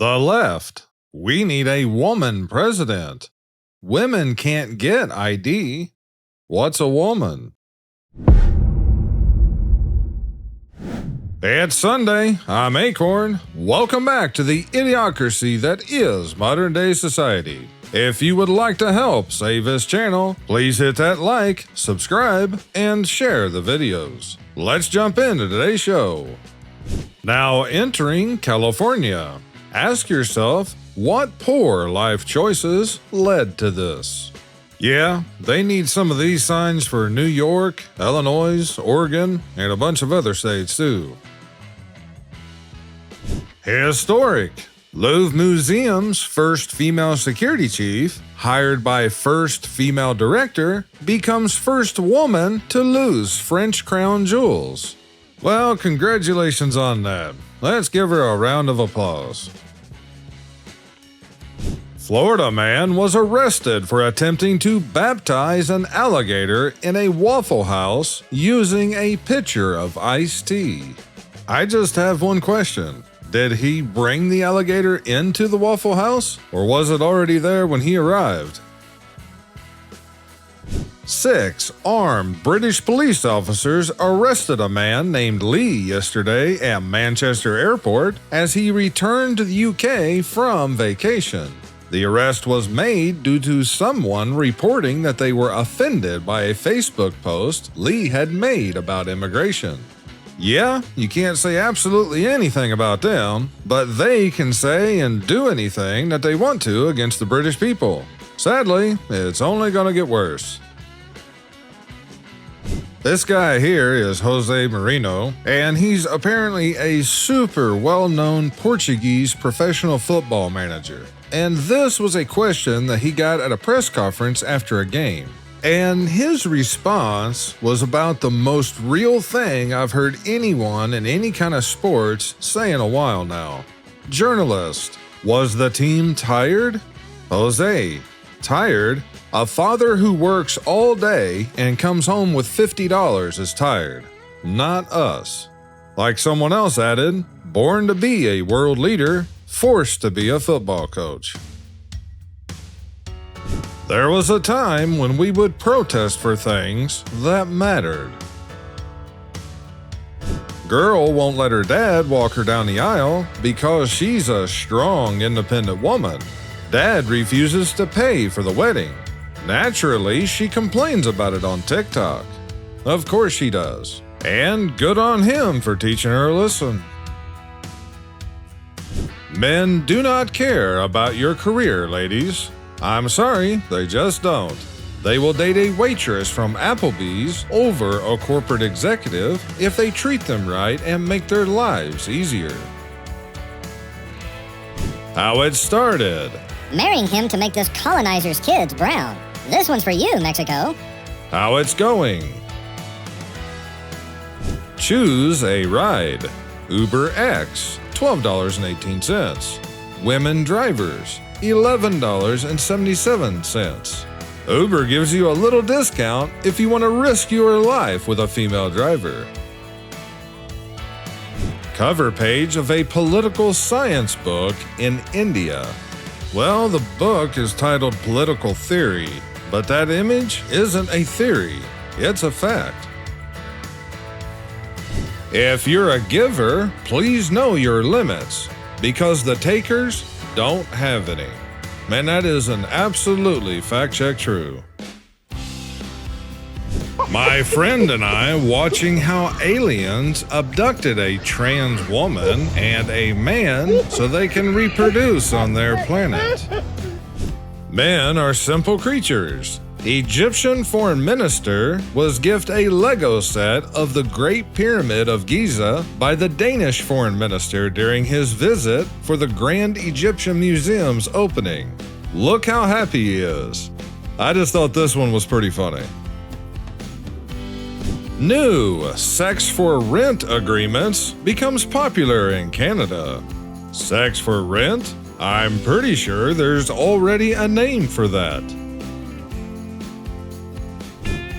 The left. We need a woman president. Women can't get ID. What's a woman? It's Sunday. I'm Akorn. Welcome back to the idiocracy that is modern day society. If you would like to help save this channel, please hit that like, subscribe, and share the videos. Let's jump into today's show. Now entering California. Ask yourself, what poor life choices led to this? Yeah, they need some of these signs for New York, Illinois, Oregon, and a bunch of other states too. Historic. Louvre Museum's first female security chief, hired by first female director, becomes first woman to lose French crown jewels. Well, congratulations on that. Let's give her a round of applause. Florida man was arrested for attempting to baptize an alligator in a Waffle House using a pitcher of iced tea. I just have one question. Did he bring the alligator into the Waffle House, or was it already there when he arrived? 6 armed British police officers arrested a man named Lee yesterday at Manchester Airport as he returned to the UK from vacation. The arrest was made due to someone reporting that they were offended by a Facebook post Lee had made about immigration. Yeah, you can't say absolutely anything about them, but they can say and do anything that they want to against the British people. Sadly, it's only going to get worse. This guy here is Jose Marino, and he's apparently a super well-known Portuguese professional football manager. And this was a question that he got at a press conference after a game. And his response was about the most real thing I've heard anyone in any kind of sports say in a while now. Journalist, was the team tired? Jose, tired? A father who works all day and comes home with $50 is tired. Not us. Like someone else added, born to be a world leader, forced to be a football coach. There was a time when we would protest for things that mattered. Girl won't let her dad walk her down the aisle because she's a strong, independent woman. Dad refuses to pay for the wedding. Naturally, she complains about it on TikTok. Of course she does. And good on him for teaching her a lesson. Men do not care about your career, ladies. I'm sorry, they just don't. They will date a waitress from Applebee's over a corporate executive if they treat them right and make their lives easier. How it started. Marrying him to make this colonizer's kids brown. This one's for you, Mexico. How it's going. Choose a ride. Uber X, $12.18. Women drivers, $11.77. Uber gives you a little discount if you want to risk your life with a female driver. Cover page of a political science book in India. Well, the book is titled Political Theory, but that image isn't a theory, it's a fact. If you're a giver, please know your limits, because the takers don't have any. Man, that is an absolutely fact-check true. My friend and I watching how aliens abducted a trans woman and a man so they can reproduce on their planet. Men are simple creatures. Egyptian foreign minister was gifted a Lego set of the Great Pyramid of Giza by the Danish foreign minister during his visit for the Grand Egyptian Museum's opening. Look how happy he is. I just thought this one was pretty funny. New sex for rent agreements becomes popular in Canada. Sex for rent? I'm pretty sure there's already a name for that.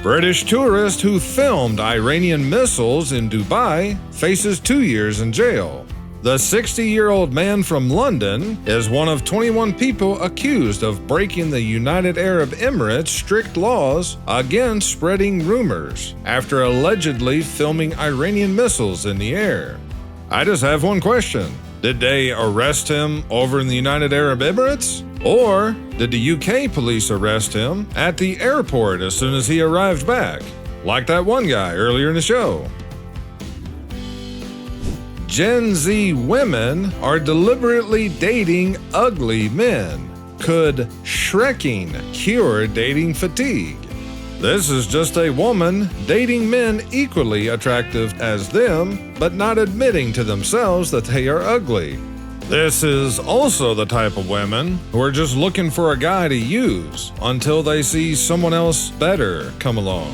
British tourist who filmed Iranian missiles in Dubai faces 2 years in jail. The 60-year-old man from London is one of 21 people accused of breaking the United Arab Emirates' strict laws against spreading rumors after allegedly filming Iranian missiles in the air. I just have one question. Did they arrest him over in the United Arab Emirates? Or did the UK police arrest him at the airport as soon as he arrived back? Like that one guy earlier in the show. Gen Z women are deliberately dating ugly men. Could shrekking cure dating fatigue? This is just a woman dating men equally attractive as them, but not admitting to themselves that they are ugly. This is also the type of women who are just looking for a guy to use until they see someone else better come along.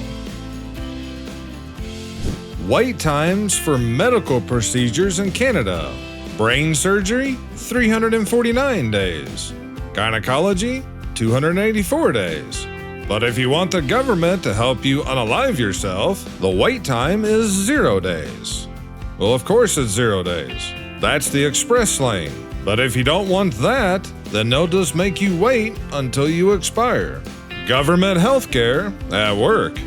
Wait times for medical procedures in Canada. Brain surgery, 349 days. Gynecology, 284 days. But if you want the government to help you unalive yourself, the wait time is 0 days. Well, of course it's 0 days. That's the express lane. But if you don't want that, then they'll just make you wait until you expire. Government healthcare at work.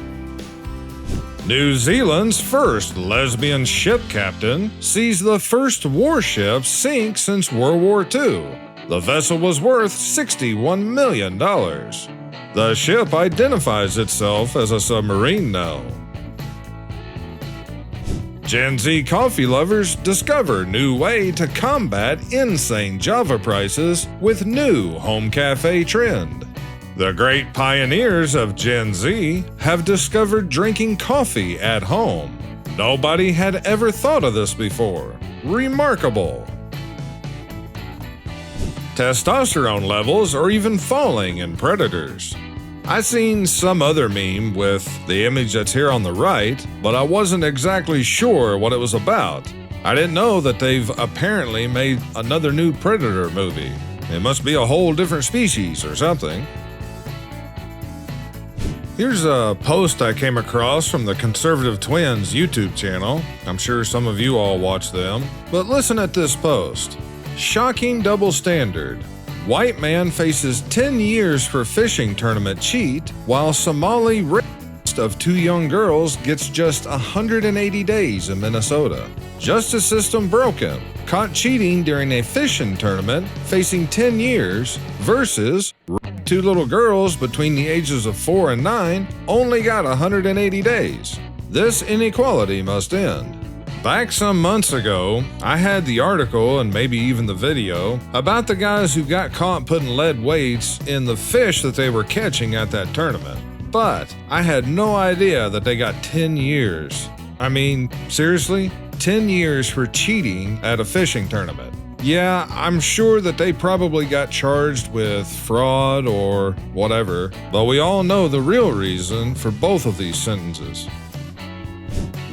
New Zealand's first lesbian ship captain sees the first warship sink since World War II. The vessel was worth $61 million. The ship identifies itself as a submarine now. Gen Z coffee lovers discover new way to combat insane Java prices with new home cafe trend. The great pioneers of Gen Z have discovered drinking coffee at home. Nobody had ever thought of this before. Remarkable. Testosterone levels are even falling in predators. I seen some other meme with the image that's here on the right, but I wasn't exactly sure what it was about. I didn't know that they've apparently made another new Predator movie. It must be a whole different species or something. Here's a post I came across from the Conservative Twins YouTube channel. I'm sure some of you all watch them. But listen at this post. Shocking double standard. White man faces 10 years for fishing tournament cheat, while Somali rapist of 2 young girls gets just 180 days in Minnesota. Justice system broken. Caught cheating during a fishing tournament, facing 10 years, versus 2 little girls between the ages of 4 and 9 only got 180 days. This inequality must end. Back some months ago, I had the article and maybe even the video about the guys who got caught putting lead weights in the fish that they were catching at that tournament. But I had no idea that they got 10 years. I mean, seriously? 10 years for cheating at a fishing tournament. Yeah, I'm sure that they probably got charged with fraud or whatever, but we all know the real reason for both of these sentences.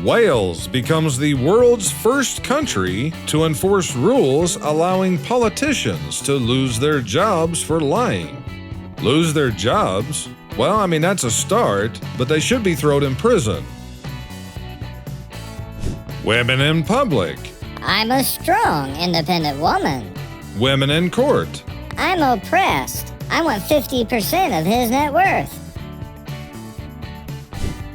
Wales becomes the world's first country to enforce rules allowing politicians to lose their jobs for lying. Lose their jobs? Well, I mean, that's a start, but they should be thrown in prison. Women in public. I'm a strong, independent woman. Women in court. I'm oppressed. I want 50% of his net worth.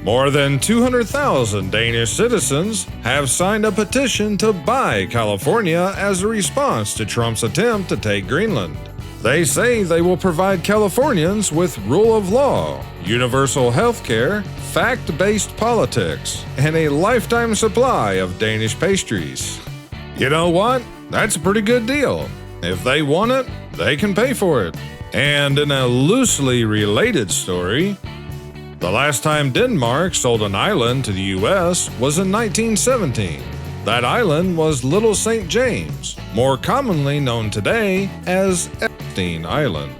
More than 200,000 Danish citizens have signed a petition to buy California as a response to Trump's attempt to take Greenland. They say they will provide Californians with rule of law, universal health care, fact-based politics, and a lifetime supply of Danish pastries. You know what? That's a pretty good deal. If they want it, they can pay for it. And in a loosely related story, the last time Denmark sold an island to the U.S. was in 1917. That island was Little St. James, more commonly known today as Epstein Island.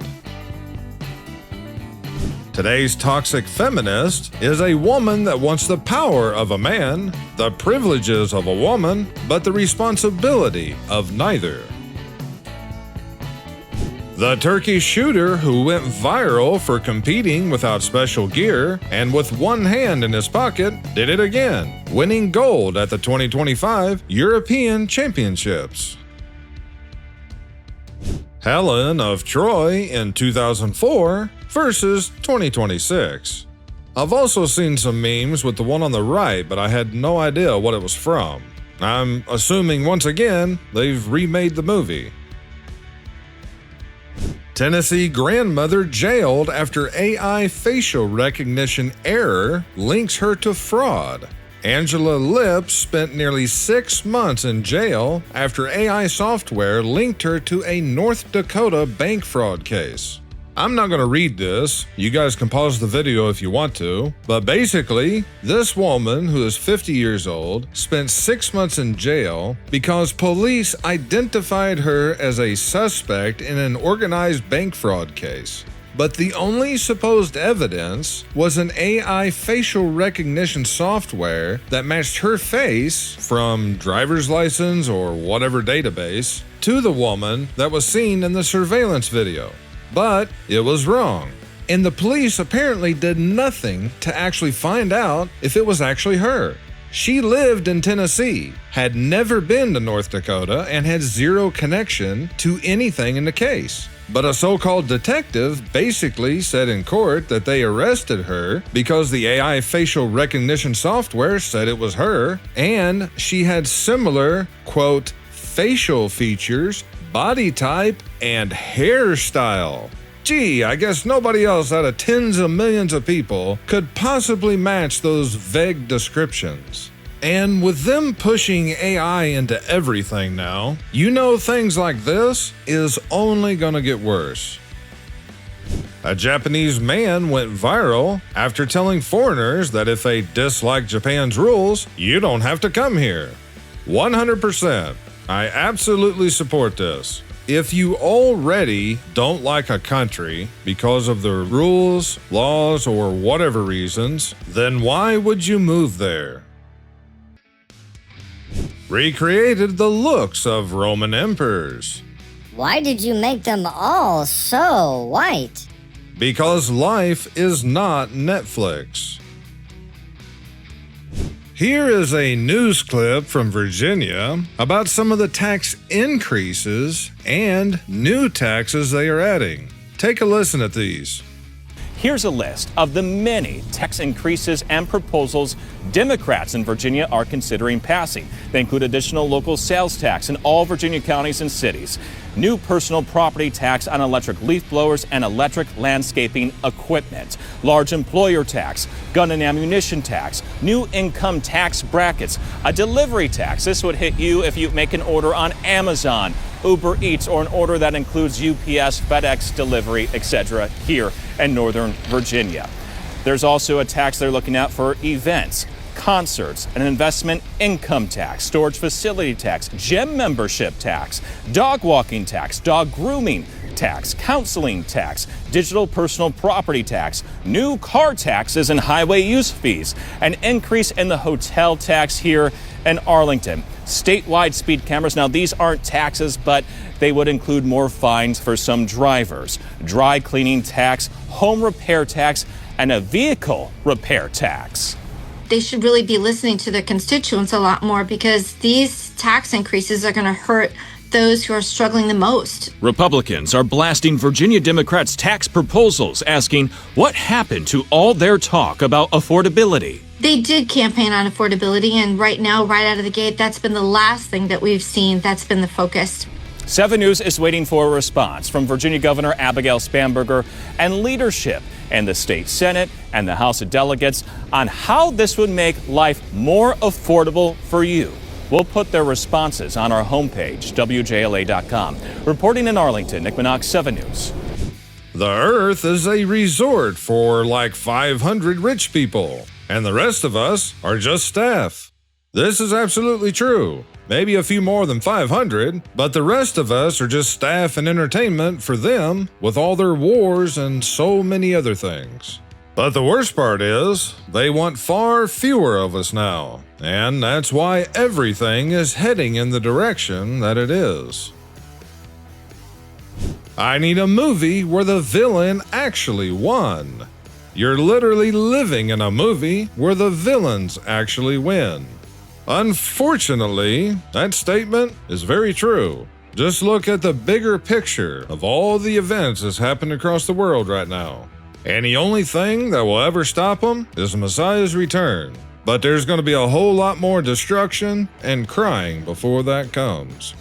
Today's toxic feminist is a woman that wants the power of a man, the privileges of a woman, but the responsibility of neither. The Turkish shooter who went viral for competing without special gear and with one hand in his pocket did it again, winning gold at the 2025 European Championships. Helen of Troy in 2004 versus 2026. I've also seen some memes with the one on the right, but I had no idea what it was from. I'm assuming once again they've remade the movie. Tennessee grandmother jailed after AI facial recognition error links her to fraud. Angela Lips spent nearly 6 months in jail after AI software linked her to a North Dakota bank fraud case. I'm not going to read this, you guys can pause the video if you want to, but basically, this woman, who is 50 years old, spent 6 months in jail because police identified her as a suspect in an organized bank fraud case. But the only supposed evidence was an AI facial recognition software that matched her face from driver's license or whatever database to the woman that was seen in the surveillance video. But it was wrong, and the police apparently did nothing to actually find out if it was actually her. She lived in Tennessee, had never been to North Dakota, and had zero connection to anything in the case. But a so-called detective basically said in court that they arrested her because the AI facial recognition software said it was her, and she had similar, quote, facial features, body type, and hairstyle. Gee, I guess nobody else out of tens of millions of people could possibly match those vague descriptions. And with them pushing AI into everything now, you know things like this is only gonna get worse. A Japanese man went viral after telling foreigners that if they dislike Japan's rules, you don't have to come here. 100%. I absolutely support this. If you already don't like a country because of their rules, laws, or whatever reasons, then why would you move there? Recreated the looks of Roman emperors. Why did you make them all so white? Because life is not Netflix. Here is a news clip from Virginia about some of the tax increases and new taxes they are adding. Take a listen at these. Here's a list of the many tax increases and proposals Democrats in Virginia are considering passing. They include additional local sales tax in all Virginia counties and cities, new personal property tax on electric leaf blowers and electric landscaping equipment, large employer tax, gun and ammunition tax, new income tax brackets, a delivery tax. This would hit you if you make an order on Amazon, Uber Eats, or an order that includes UPS, FedEx delivery, etc. here in Northern Virginia. There's also a tax they're looking at for events, concerts, an investment income tax, storage facility tax, gym membership tax, dog walking tax, dog grooming tax, counseling tax, digital personal property tax, new car taxes and highway use fees, an increase in the hotel tax here in Arlington. Statewide speed cameras. Now, these aren't taxes, but they would include more fines for some drivers, dry cleaning tax, home repair tax, and a vehicle repair tax. They should really be listening to their constituents a lot more because these tax increases are going to hurt those who are struggling the most. Republicans are blasting Virginia Democrats' tax proposals, asking what happened to all their talk about affordability. They did campaign on affordability, and right now, right out of the gate, that's been the last thing that we've seen. That's been the focus. 7 News is waiting for a response from Virginia Governor Abigail Spanberger and leadership in the state Senate and the House of Delegates on how this would make life more affordable for you. We'll put their responses on our homepage, WJLA.com. Reporting in Arlington, Nick Minock, 7 News. The Earth is a resort for like 500 rich people, and the rest of us are just staff. This is absolutely true. Maybe a few more than 500, but the rest of us are just staff and entertainment for them with all their wars and so many other things. But the worst part is, they want far fewer of us now, and that's why everything is heading in the direction that it is. I need a movie where the villain actually won. You're literally living in a movie where the villains actually win. Unfortunately, that statement is very true. Just look at the bigger picture of all the events that's happening across the world right now. And the only thing that will ever stop them is the Messiah's return. But there's going to be a whole lot more destruction and crying before that comes.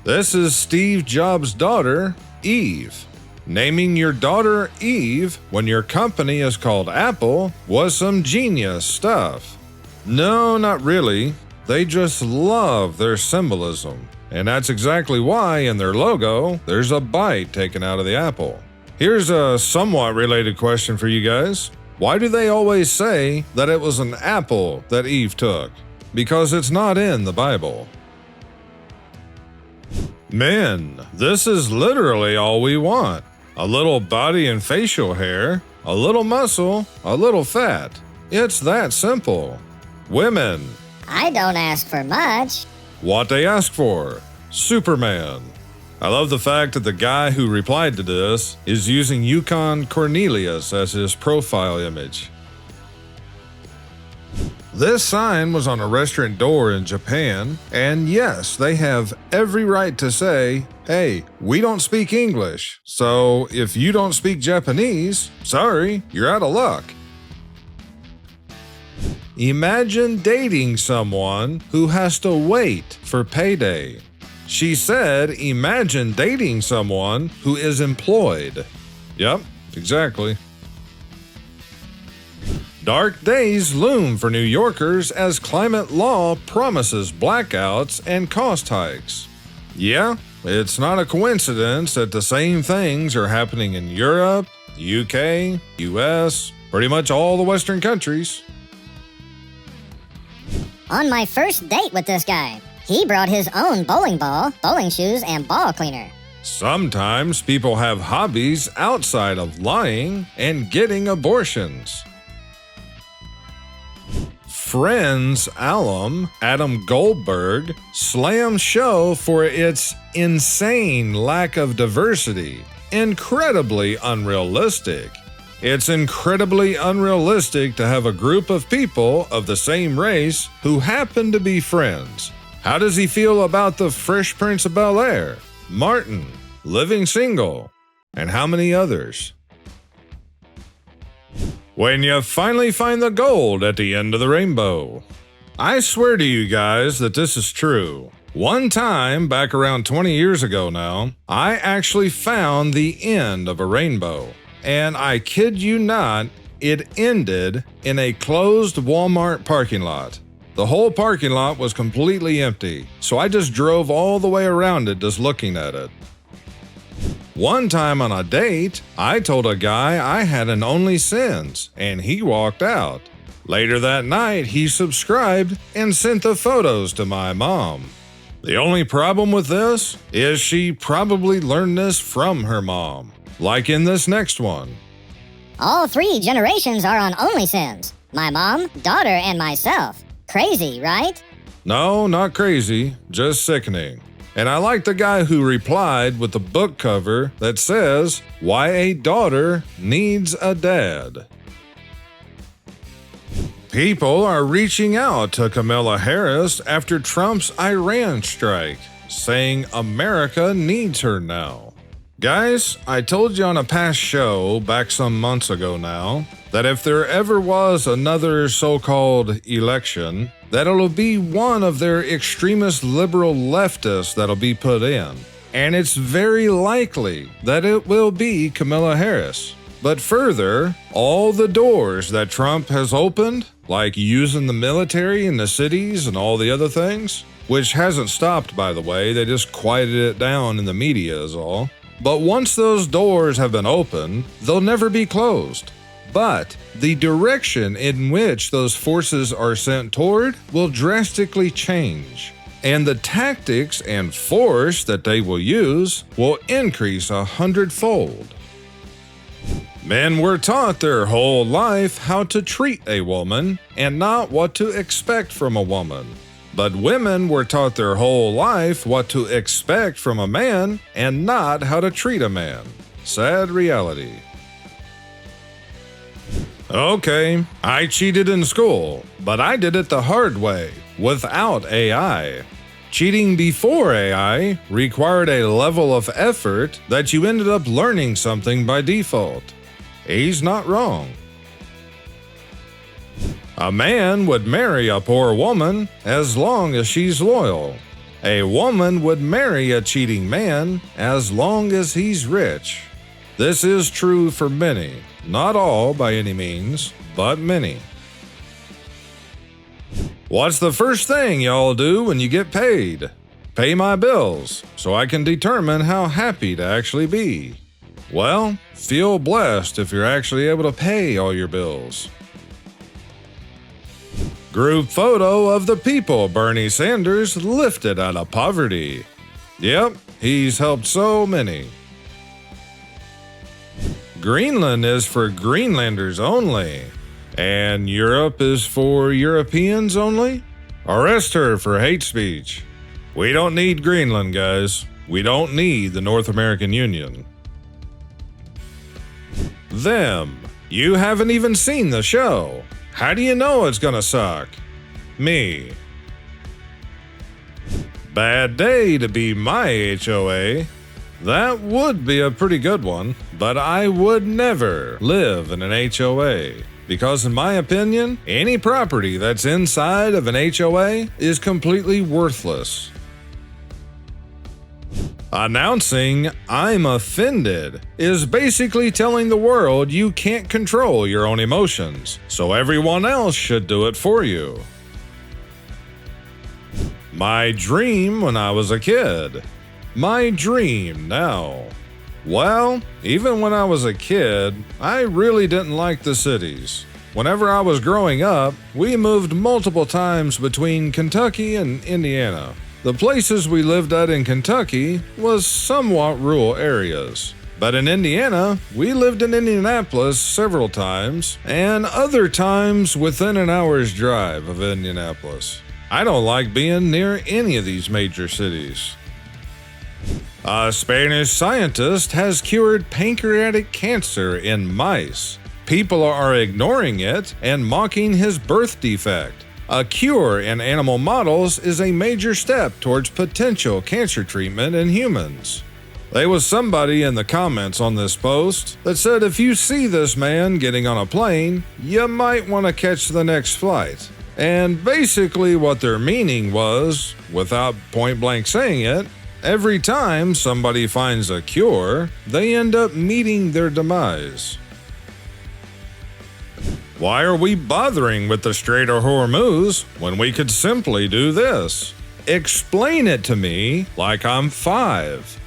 This is Steve Jobs' daughter, Eve. Naming your daughter Eve when your company is called Apple was some genius stuff. No, not really. They just love their symbolism. And that's exactly why in their logo, there's a bite taken out of the apple. Here's a somewhat related question for you guys. Why do they always say that it was an apple that Eve took? Because it's not in the Bible. Men, this is literally all we want. A little body and facial hair, a little muscle, a little fat. It's that simple. Women, I don't ask for much. what they ask for: Superman. I love the fact that the guy who replied to this is using Yukon Cornelius as his profile image. This sign was on a restaurant door in Japan, and yes, they have every right to say, hey, we don't speak English, so if you don't speak Japanese, sorry, you're out of luck. Imagine dating someone who has to wait for payday. She said, imagine dating someone who is employed. Yep, exactly. Dark days loom for New Yorkers as climate law promises blackouts and cost hikes. Yeah, it's not a coincidence that the same things are happening in Europe, UK, US, pretty much all the Western countries. On my first date with this guy, he brought his own bowling ball, bowling shoes, and ball cleaner. Sometimes people have hobbies outside of lying and getting abortions. Friends alum Adam Goldberg slammed show for its insane lack of diversity. Incredibly unrealistic. It's incredibly unrealistic to have a group of people of the same race who happen to be friends. How does he feel about the Fresh Prince of Bel-Air, Martin, Living Single, and how many others? When you finally find the gold at the end of the rainbow. I swear to you guys that this is true. One time, back around 20 years ago now, I actually found the end of a rainbow. And I kid you not, it ended in a closed Walmart parking lot. The whole parking lot was completely empty, so I just drove all the way around it just looking at it. One time on a date, I told a guy I had an OnlySins, and he walked out. Later that night, he subscribed and sent the photos to my mom. The only problem with this is she probably learned this from her mom, like in this next one. All 3 generations are on OnlySins. My mom, daughter, and myself. Crazy, right? No, not crazy, just sickening. And I like the guy who replied with the book cover that says, "Why a daughter needs a dad." People are reaching out to Kamala Harris after Trump's Iran strike, saying America needs her now. Guys, I told you on a past show back some months ago now that if there ever was another so-called election, that it'll be one of their extremist liberal leftists that'll be put in. And it's very likely that it will be Kamala Harris. But further, all the doors that Trump has opened, like using the military in the cities and all the other things, which hasn't stopped by the way, they just quieted it down in the media is all. But once those doors have been opened, they'll never be closed. But the direction in which those forces are sent toward will drastically change, and the tactics and force that they will use will increase 100-fold. Men were taught their whole life how to treat a woman and not what to expect from a woman. But women were taught their whole life what to expect from a man and not how to treat a man. Sad reality. Okay, I cheated in school, but I did it the hard way, without AI. Cheating before AI required a level of effort that you ended up learning something by default. He's not wrong. A man would marry a poor woman as long as she's loyal. A woman would marry a cheating man as long as he's rich. This is true for many, not all by any means, but many. What's the first thing y'all do when you get paid? Pay my bills, so I can determine how happy to actually be. Well, feel blessed if you're actually able to pay all your bills. Group photo of the people Bernie Sanders lifted out of poverty. Yep, he's helped so many. Greenland is for Greenlanders only. And Europe is for Europeans only? Arrest her for hate speech. We don't need Greenland, guys. We don't need the North American Union. Them. You haven't even seen the show. How do you know it's gonna suck? Me. Bad day to be my HOA. That would be a pretty good one, but I would never live in an HOA. Because in my opinion, any property that's inside of an HOA is completely worthless. Announcing "I'm offended" is basically telling the world you can't control your own emotions, so everyone else should do it for you. My dream when I was a kid. My dream now. Well, even when I was a kid, I really didn't like the cities. Whenever I was growing up, we moved multiple times between Kentucky and Indiana. The places we lived at in Kentucky was somewhat rural areas. But in Indiana, we lived in Indianapolis several times, and other times within an hour's drive of Indianapolis. I don't like being near any of these major cities. A Spanish scientist has cured pancreatic cancer in mice. People are ignoring it and mocking his birth defect. A cure in animal models is a major step towards potential cancer treatment in humans. There was somebody in the comments on this post that said if you see this man getting on a plane, you might want to catch the next flight. And basically what their meaning was, without point blank saying it, every time somebody finds a cure, they end up meeting their demise. Why are we bothering with the Strait of Hormuz when we could simply do this? Explain it to me like I'm 5.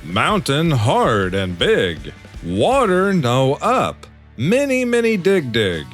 Mountain hard and big. Water no up. Many dig.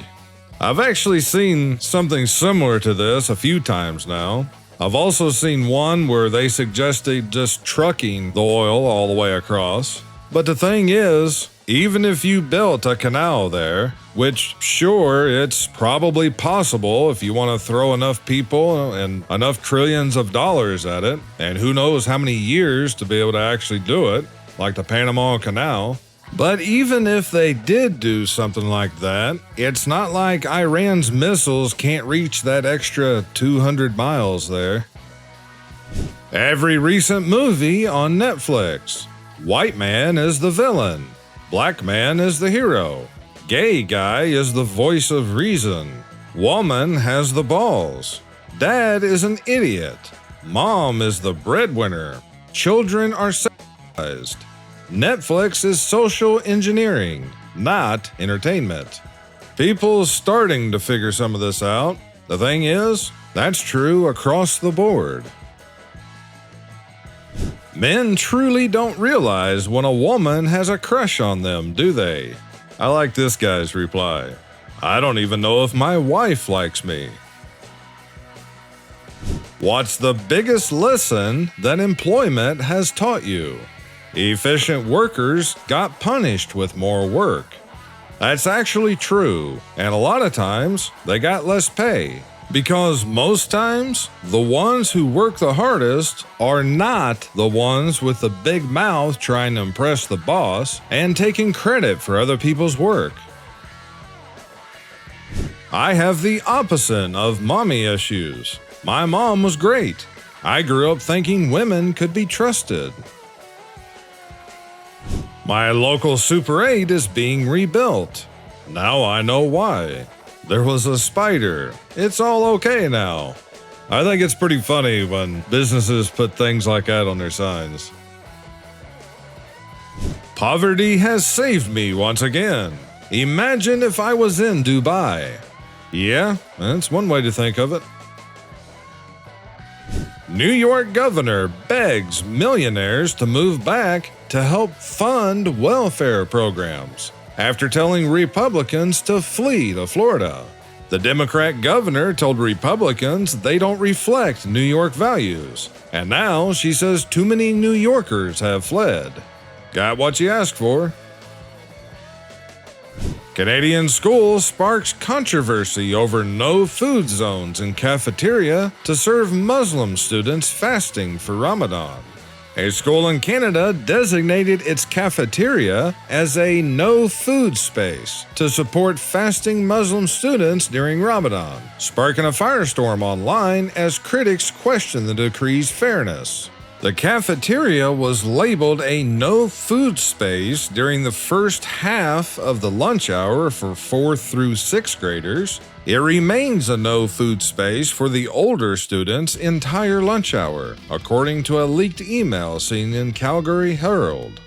I've actually seen something similar to this a few times now. I've also seen one where they suggested just trucking the oil all the way across. But the thing is, even if you built a canal there, which sure, it's probably possible if you want to throw enough people and enough trillions of dollars at it, and who knows how many years to be able to actually do it, like the Panama Canal. But even if they did do something like that, it's not like Iran's missiles can't reach that extra 200 miles there. Every recent movie on Netflix. White man is the villain. Black man is the hero. Gay guy is the voice of reason. Woman has the balls. Dad is an idiot. Mom is the breadwinner. Children are sexualized. Netflix is social engineering, not entertainment. People's starting to figure some of this out. The thing is, that's true across the board. Men truly don't realize when a woman has a crush on them, do they? I like this guy's reply. I don't even know if my wife likes me. What's the biggest lesson that employment has taught you? Efficient workers got punished with more work. That's actually true, and a lot of times they got less pay. Because most times, the ones who work the hardest are not the ones with the big mouth trying to impress the boss and taking credit for other people's work. I have the opposite of mommy issues. My mom was great. I grew up thinking women could be trusted. My local Super 8 is being rebuilt. Now I know why. There was a spider. It's all okay now. I think it's pretty funny when businesses put things like that on their signs. Poverty has saved me once again. Imagine if I was in Dubai. Yeah, that's one way to think of it. New York governor begs millionaires to move back to help fund welfare programs after telling Republicans to flee to Florida. The Democrat governor told Republicans they don't reflect New York values, and now she says too many New Yorkers have fled. Got what you asked for. Canadian school sparks controversy over no food zones in cafeteria to serve Muslim students fasting for Ramadan. A school in Canada designated its cafeteria as a no-food space to support fasting Muslim students during Ramadan, sparking a firestorm online as critics question the decree's fairness. The cafeteria was labeled a no-food space during the first half of the lunch hour for 4th through 6th graders. It remains a no-food space for the older students' entire lunch hour, according to a leaked email seen in Calgary Herald.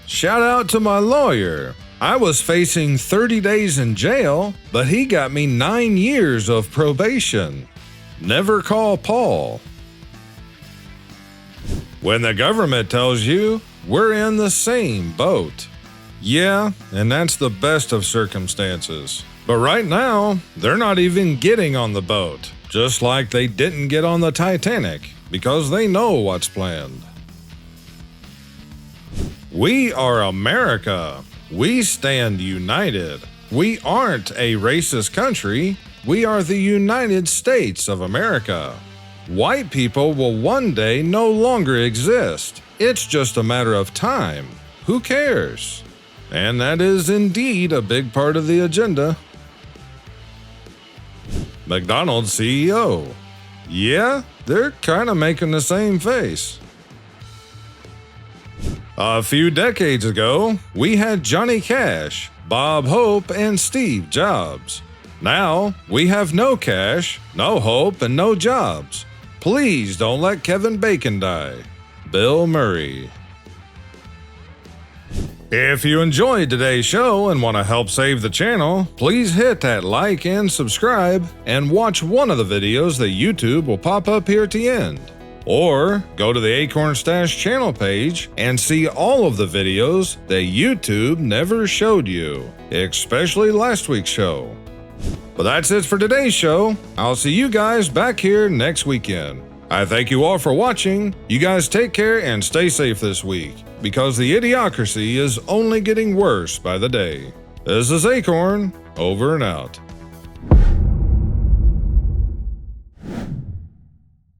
Shout out to my lawyer. I was facing 30 days in jail, but he got me 9 years of probation. Never call Paul. When the government tells you, we're in the same boat. Yeah, and that's the best of circumstances. But right now, they're not even getting on the boat, just like they didn't get on the Titanic, because they know what's planned. We are America. We stand united. We aren't a racist country. We are the United States of America. White people will one day no longer exist. It's just a matter of time. Who cares? And that is indeed a big part of the agenda. McDonald's CEO. Yeah, they're kind of making the same face. A few decades ago, we had Johnny Cash, Bob Hope, and Steve Jobs. Now, we have no Cash, no Hope, and no Jobs. Please don't let Kevin Bacon die. Bill Murray. If you enjoyed today's show and want to help save the channel, please hit that like and subscribe, and watch one of the videos that YouTube will pop up here at the end. Or go to the akornzstash channel page and see all of the videos that YouTube never showed you, especially last week's show. But that's it for today's show. I'll see you guys back here next weekend. I thank you all for watching. You guys take care and stay safe this week, because the Idiocracy is only getting worse by the day. This is Akorn, over and out.